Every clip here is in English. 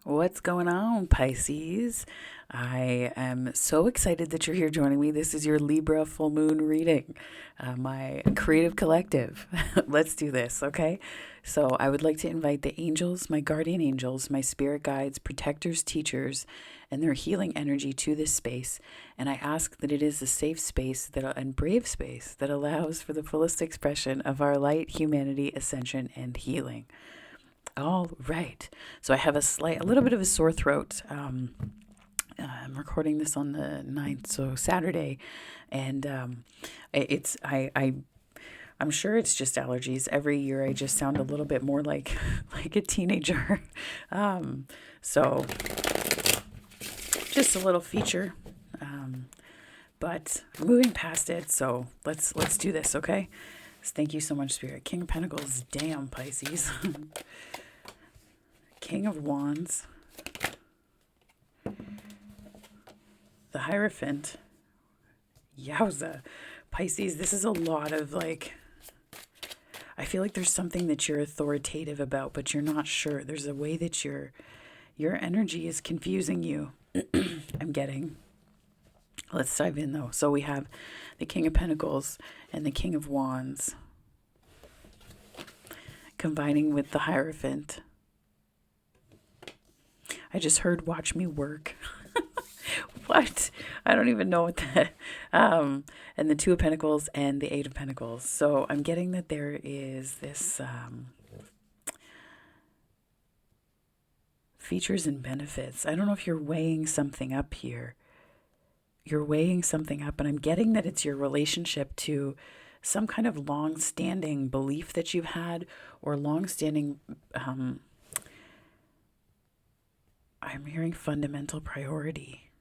What's going on, Pisces? I am so excited that you're here joining me. This is your Libra Full Moon reading, my creative collective. Let's do this, okay? So, I would like to invite the angels, my guardian angels, my spirit guides, protectors, teachers, and their healing energy to this space. And I ask that it is a safe space and brave space that allows for the fullest expression of our light, humanity, ascension, and healing. All right. So I have a little bit of a sore throat. I'm recording this on the 9th, so Saturday, and I'm sure it's just allergies. Every year I just sound a little bit more like like a teenager. So just a little feature, but moving past it. So let's do this, okay? So thank you so much, Spirit. King of Pentacles, damn Pisces. King of Wands, the Hierophant, yowza, Pisces. This is a lot of I feel like there's something that you're authoritative about, but you're not sure. There's a way that your energy is confusing you. I'm getting. Let's dive in though. So we have the King of Pentacles and the King of Wands combining with the Hierophant. I just heard "watch me work." What? I don't even know what that. And the Two of Pentacles and the Eight of Pentacles. So I'm getting that there is this features and benefits. I don't know if you're weighing something up here. You're weighing something up, and I'm getting that it's your relationship to some kind of long-standing belief that you've had, or long-standing. I'm hearing fundamental priority.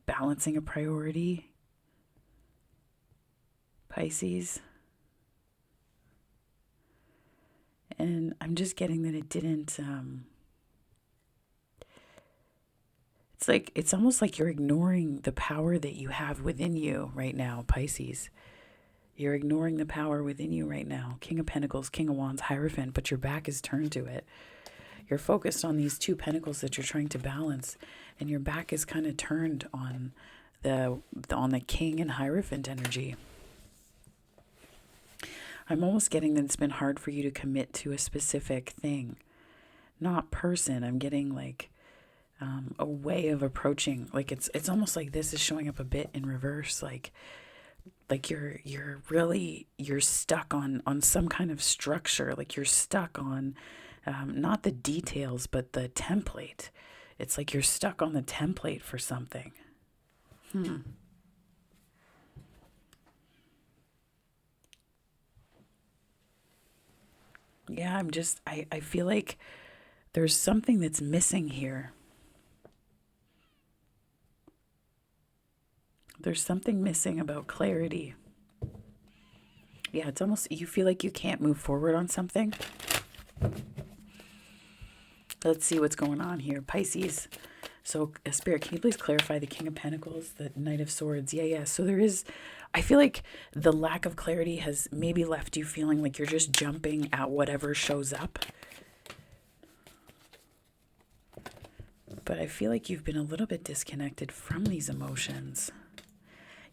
Balancing a priority, Pisces. And I'm just getting that it didn't, it's almost like you're ignoring the power that you have within you right now, Pisces. You're ignoring the power within you right now. King of Pentacles, King of Wands, Hierophant, but your back is turned to it. You're focused on these two pentacles that you're trying to balance, and your back is kind of turned on the King and Hierophant energy. I'm almost getting that it's been hard for you to commit to a specific thing, not person. I'm getting a way of approaching. Like it's almost like this is showing up a bit in reverse. Like you're stuck on some kind of structure. Like you're stuck on. Not the details, but the template. It's like you're stuck on the template for something. Yeah, I feel like there's something that's missing here. There's something missing about clarity. Yeah, it's almost, you feel like you can't move forward on something. Let's see what's going on here. Pisces. So, Spirit, can you please clarify the King of Pentacles, the Knight of Swords? Yeah. So I feel like the lack of clarity has maybe left you feeling like you're just jumping at whatever shows up. But I feel like you've been a little bit disconnected from these emotions.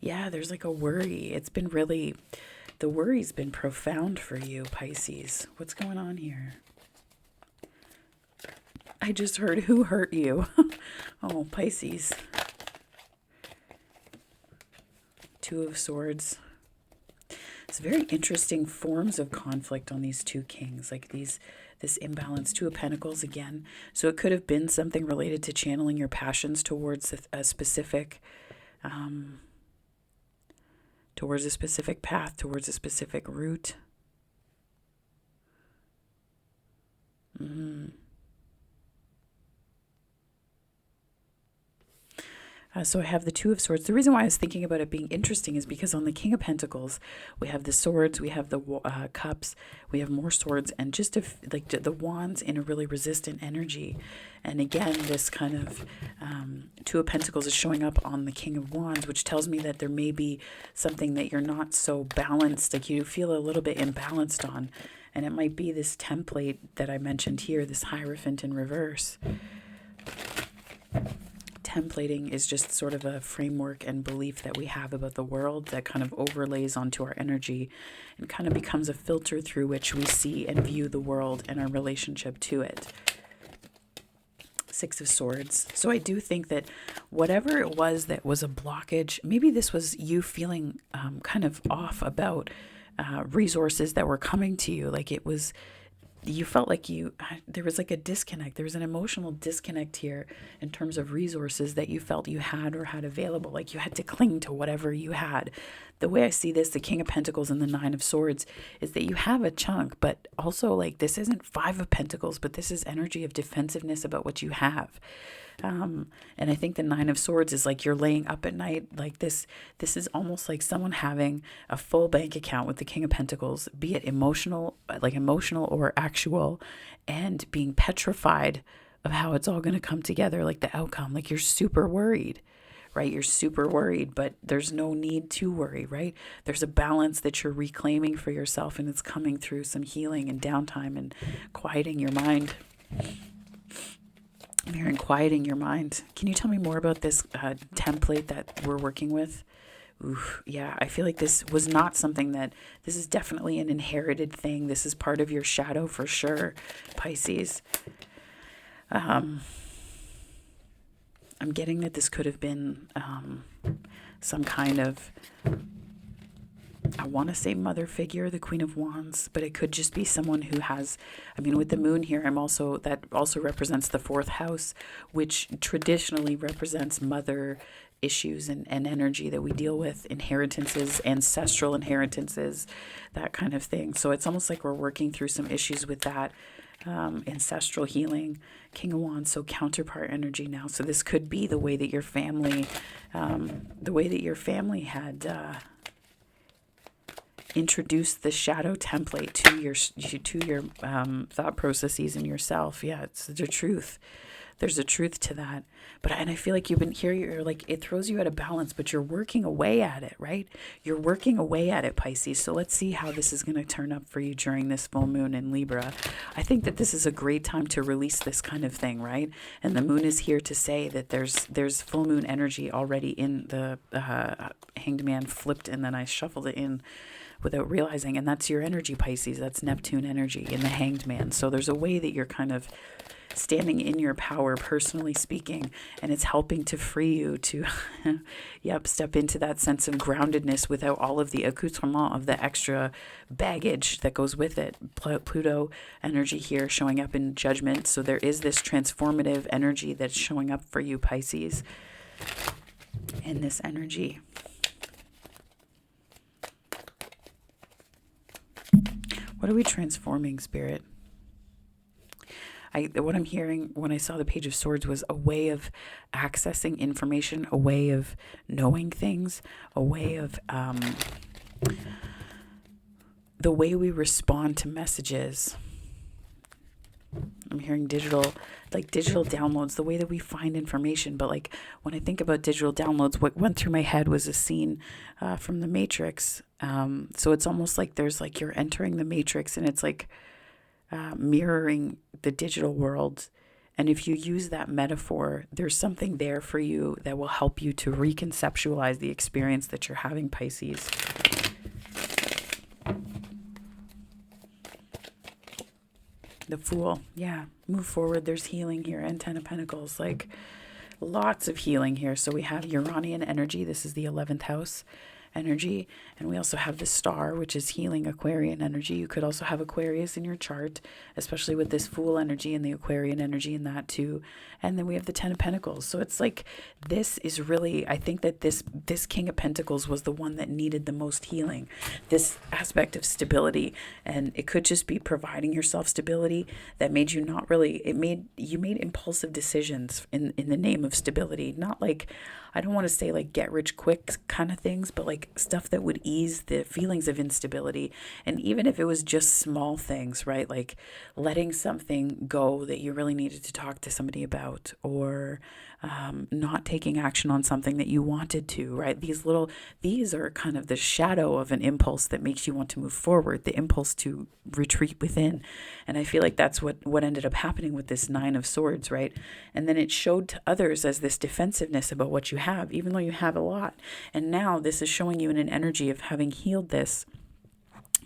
Yeah, there's like a worry. The worry's been profound for you, Pisces. What's going on here? I just heard who hurt you. Oh, Pisces. Two of Swords. It's very interesting forms of conflict on these two kings, like this imbalance. Two of Pentacles again. So it could have been something related to channeling your passions towards a specific path, towards a specific route. So I have the Two of Swords. The reason why I was thinking about it being interesting is because on the King of Pentacles, we have the swords, we have the cups, we have more swords, and just like the wands in a really resistant energy. And again, this kind of Two of Pentacles is showing up on the King of Wands, which tells me that there may be something that you're not so balanced, like you feel a little bit imbalanced on. And it might be this template that I mentioned here, this Hierophant in reverse. Templating is just sort of a framework and belief that we have about the world that kind of overlays onto our energy and kind of becomes a filter through which we see and view the world and our relationship to it. Six of Swords. So I do think that whatever it was that was a blockage, maybe this was you feeling kind of off about resources that were coming to you. Like it was, you felt like there was like a disconnect. There was an emotional disconnect here in terms of resources that you felt you had or had available. Like you had to cling to whatever you had. The way I see this, the King of Pentacles and the Nine of Swords, is that you have a chunk, but also like this isn't Five of Pentacles, but this is energy of defensiveness about what you have. And I think the Nine of Swords is like you're laying up at night like this. This is almost like someone having a full bank account with the King of Pentacles, be it emotional or actual, and being petrified of how it's all going to come together, like the outcome. Like you're super worried, right? You're super worried, but there's no need to worry, right? There's a balance that you're reclaiming for yourself, and it's coming through some healing and downtime and quieting your mind. I'm hearing quieting your mind. Can you tell me more about this template that we're working with? Oof, yeah, I feel like this was not something this is definitely an inherited thing. This is part of your shadow for sure, Pisces. I'm getting that this could have been some kind of, I want to say mother figure, the Queen of Wands, but it could just be someone who has, with the moon here, that also represents the fourth house, which traditionally represents mother issues and energy that we deal with, inheritances, ancestral inheritances, that kind of thing. So it's almost like we're working through some issues with that. Ancestral healing, King of Wands, so counterpart energy now. So this could be the way that your family had introduced the shadow template to your thought processes and yourself. Yeah, it's the truth. There's a truth to that. And I feel like you're like, it throws you out of balance, but you're working away at it, right? You're working away at it, Pisces. So let's see how this is going to turn up for you during this full moon in Libra. I think that this is a great time to release this kind of thing, right? And the moon is here to say that there's full moon energy already in the Hanged Man flipped, and then I shuffled it in without realizing. And that's your energy, Pisces. That's Neptune energy in the Hanged Man. So there's a way that you're kind of standing in your power, personally speaking, and it's helping to free you to step into that sense of groundedness without all of the accoutrement of the extra baggage that goes with it. Pluto energy here showing up in Judgment. So there is this transformative energy that's showing up for you, Pisces, in this energy. What are we transforming, Spirit? What I'm hearing when I saw the Page of Swords was a way of accessing information, a way of knowing things, a way of the way we respond to messages. I'm hearing digital downloads, the way that we find information. But like when I think about digital downloads, what went through my head was a scene from The Matrix. So it's almost like there's like you're entering the Matrix, and it's like mirroring the digital world. And if you use that metaphor, there's something there for you that will help you to reconceptualize the experience that you're having, Pisces. The Fool. Yeah. Move forward. There's healing here. And Ten of Pentacles. Like lots of healing here. So we have Uranian energy. This is the 11th house. energy. And we also have the star, which is healing Aquarian energy. You could also have Aquarius in your chart, especially with this Fool energy and the Aquarian energy in that too. And then we have the Ten of Pentacles. So it's like, this is really, I think that this King of Pentacles was the one that needed the most healing. This aspect of stability. And it could just be providing yourself stability that made you not really, you made impulsive decisions in the name of stability. Not like, I don't want to say like get rich quick kind of things, but like stuff that would ease the feelings of instability. And even if it was just small things, right? Like letting something go that you really needed to talk to somebody about, or not taking action on something that you wanted to, right? These are kind of the shadow of an impulse that makes you want to move forward, the impulse to retreat within. And I feel like that's what ended up happening with this Nine of Swords, right? And then it showed to others as this defensiveness about what you have, even though you have a lot. And now this is showing you in an energy of having healed this,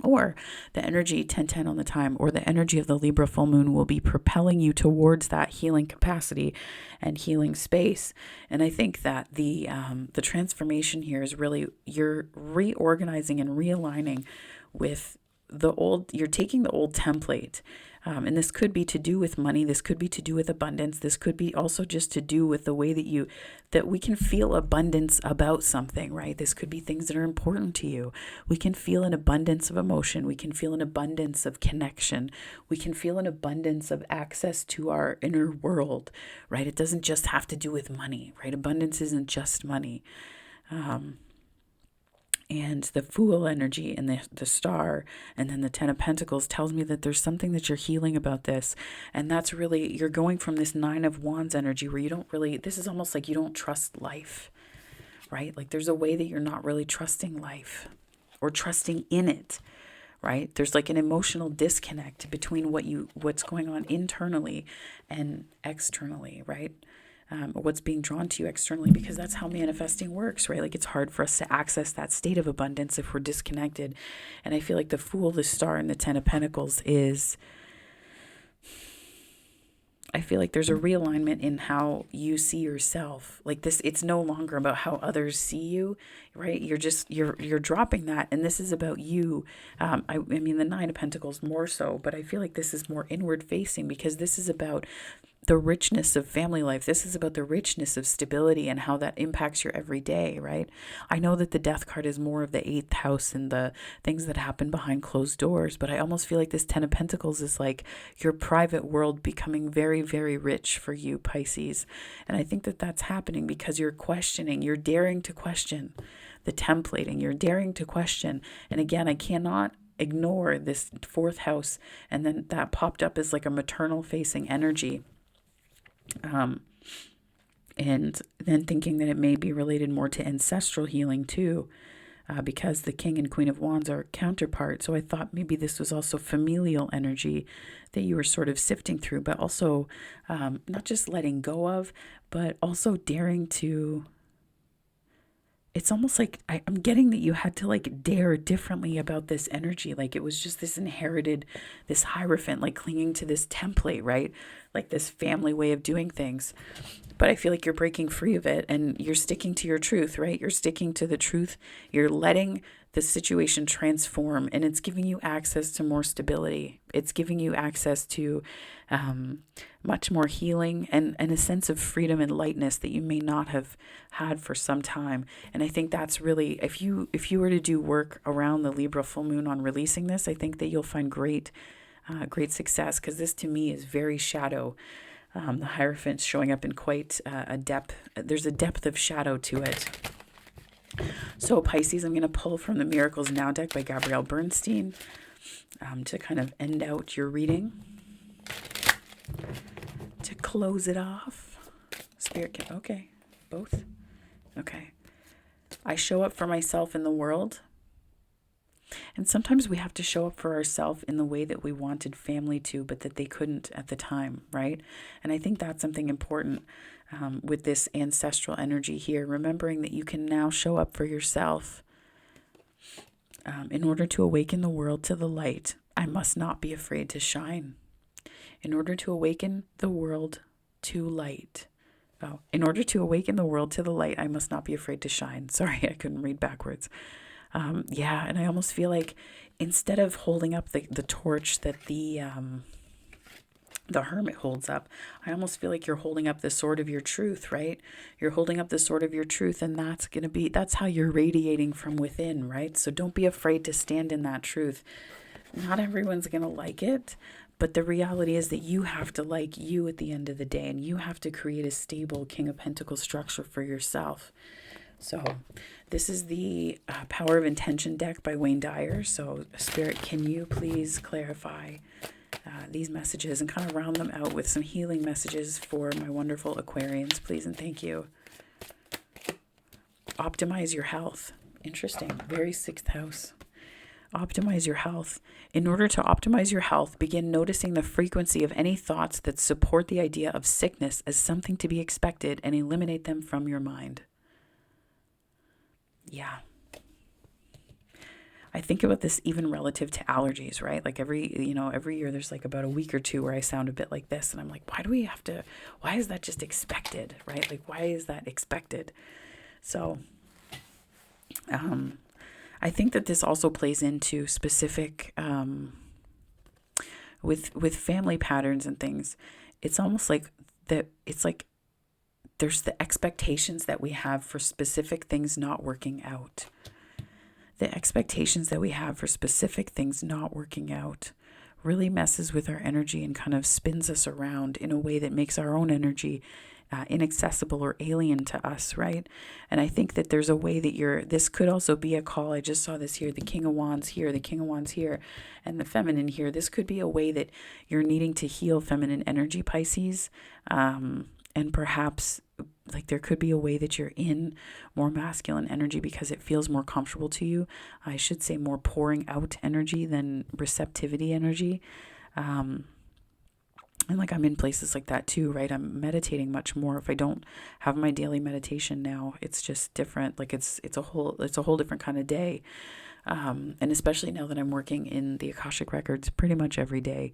or the energy 1010 on the time, or the energy of the Libra full moon will be propelling you towards that healing capacity and healing space. And I think that the transformation here is really, you're reorganizing and realigning with the old, you're taking the old template. And this could be to do with money. This could be to do with abundance. This could be also just to do with the way that we can feel abundance about something, right? This could be things that are important to you. We can feel an abundance of emotion. We can feel an abundance of connection. We can feel an abundance of access to our inner world, right? It doesn't just have to do with money, right? Abundance isn't just money. And the Fool energy and the star and then the Ten of Pentacles tells me that there's something that you're healing about this. And that's really, you're going from this Nine of Wands energy where you don't really, this is almost like you don't trust life, right? Like there's a way that you're not really trusting life or trusting in it, right? There's like an emotional disconnect between what's going on internally and externally, right? What's being drawn to you externally, because that's how manifesting works, right? Like it's hard for us to access that state of abundance if we're disconnected. And I feel like the Fool, the star, and the Ten of Pentacles is, I feel like there's a realignment in how you see yourself. Like this, it's no longer about how others see you, right? You're dropping that. And this is about you. I mean, the Nine of Pentacles more so, but I feel like this is more inward facing, because this is about the richness of family life. This is about the richness of stability and how that impacts your everyday, right? I know that the Death card is more of the 8th house and the things that happen behind closed doors, but I almost feel like this Ten of Pentacles is like your private world becoming very, very rich for you, Pisces. And I think that that's happening because you're questioning, you're daring to question the templating, you're daring to question. And again, I cannot ignore this 4th house, and then that popped up as like a maternal facing energy. And then thinking that it may be related more to ancestral healing too, because the King and Queen of Wands are counterparts. So I thought maybe this was also familial energy that you were sort of sifting through, but also not just letting go of, but also daring to. It's almost like I'm getting that you had to like dare differently about this energy. Like it was just this inherited, this Hierophant, like clinging to this template, right? Like this family way of doing things. But I feel like you're breaking free of it and you're sticking to your truth, right? You're sticking to the truth. You're letting the situation transform, and it's giving you access to more stability. It's giving you access to much more healing and a sense of freedom and lightness that you may not have had for some time. And I think that's really, if you were to do work around the Libra full moon on releasing this, I think that you'll find great success, because this to me is very shadow. The Hierophant's showing up in quite a depth. There's a depth of shadow to it. So Pisces, I'm going to pull from the Miracles Now deck by Gabrielle Bernstein to kind of end out your reading. To close it off. Spirit can, okay, both. Okay. I show up for myself in the world. And sometimes we have to show up for ourselves in the way that we wanted family to, but that they couldn't at the time, right? And I think that's something important with this ancestral energy here, remembering that you can now show up for yourself. In order to awaken the world to the light, I must not be afraid to shine. In order to awaken the world to light, Oh, in order to awaken the world to the light, I must not be afraid to shine. Sorry, I couldn't read backwards. Yeah, and I almost feel like instead of holding up the torch that the hermit holds up, I almost feel like you're holding up the sword of your truth, right? You're holding up the sword of your truth, and that's how you're radiating from within, right? So don't be afraid to stand in that truth. Not everyone's going to like it, but the reality is that you have to like you at the end of the day, and you have to create a stable King of Pentacles structure for yourself. So this is the Power of Intention deck by Wayne Dyer. So Spirit, can you please clarify these messages and kind of round them out with some healing messages for my wonderful Aquarians, please and thank you. Optimize your health. Interesting. Very sixth house. Optimize your health. In order to optimize your health, begin noticing the frequency of any thoughts that support the idea of sickness as something to be expected and eliminate them from your mind. Yeah. I think about this even relative to allergies, right? Like every year there's like about a week or two where I sound a bit like this and I'm like, why is that just expected, right? Like, why is that expected? So, I think that this also plays into specific, with family patterns and things. It's almost like there's the expectations that we have for specific things not working out. The expectations that we have for specific things not working out really messes with our energy and kind of spins us around in a way that makes our own energy inaccessible or alien to us, right? And I think that there's a way that this could also be a call. I just saw this here, the King of Wands here, the King of Wands here, and the feminine here. This could be a way that you're needing to heal feminine energy, Pisces. And perhaps like there could be a way that you're in more masculine energy because it feels more comfortable to you. I should say more pouring out energy than receptivity energy. And like I'm in places like that too, right? I'm meditating much more. If I don't have my daily meditation now, it's just different. Like it's a whole different kind of day. And especially now that I'm working in the Akashic Records pretty much every day.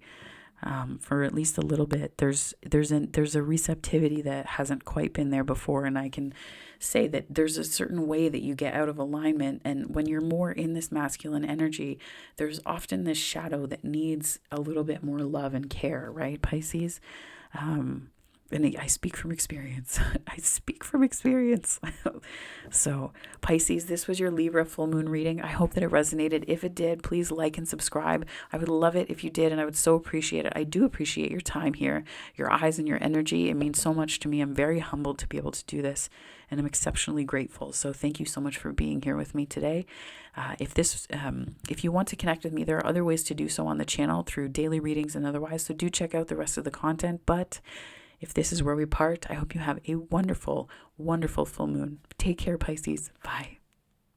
For at least a little bit, there's a receptivity that hasn't quite been there before, and I can say that there's a certain way that you get out of alignment, and when you're more in this masculine energy, there's often this shadow that needs a little bit more love and care, right, Pisces? And I speak from experience. I speak from experience. So, Pisces, this was your Libra full moon reading. I hope that it resonated. If it did, please like and subscribe. I would love it if you did, and I would so appreciate it. I do appreciate your time here, your eyes and your energy. It means so much to me. I'm very humbled to be able to do this, and I'm exceptionally grateful. So thank you so much for being here with me today. If you want to connect with me, there are other ways to do so on the channel through daily readings and otherwise. So do check out the rest of the content. But if this is where we part, I hope you have a wonderful, wonderful full moon. Take care, Pisces. Bye.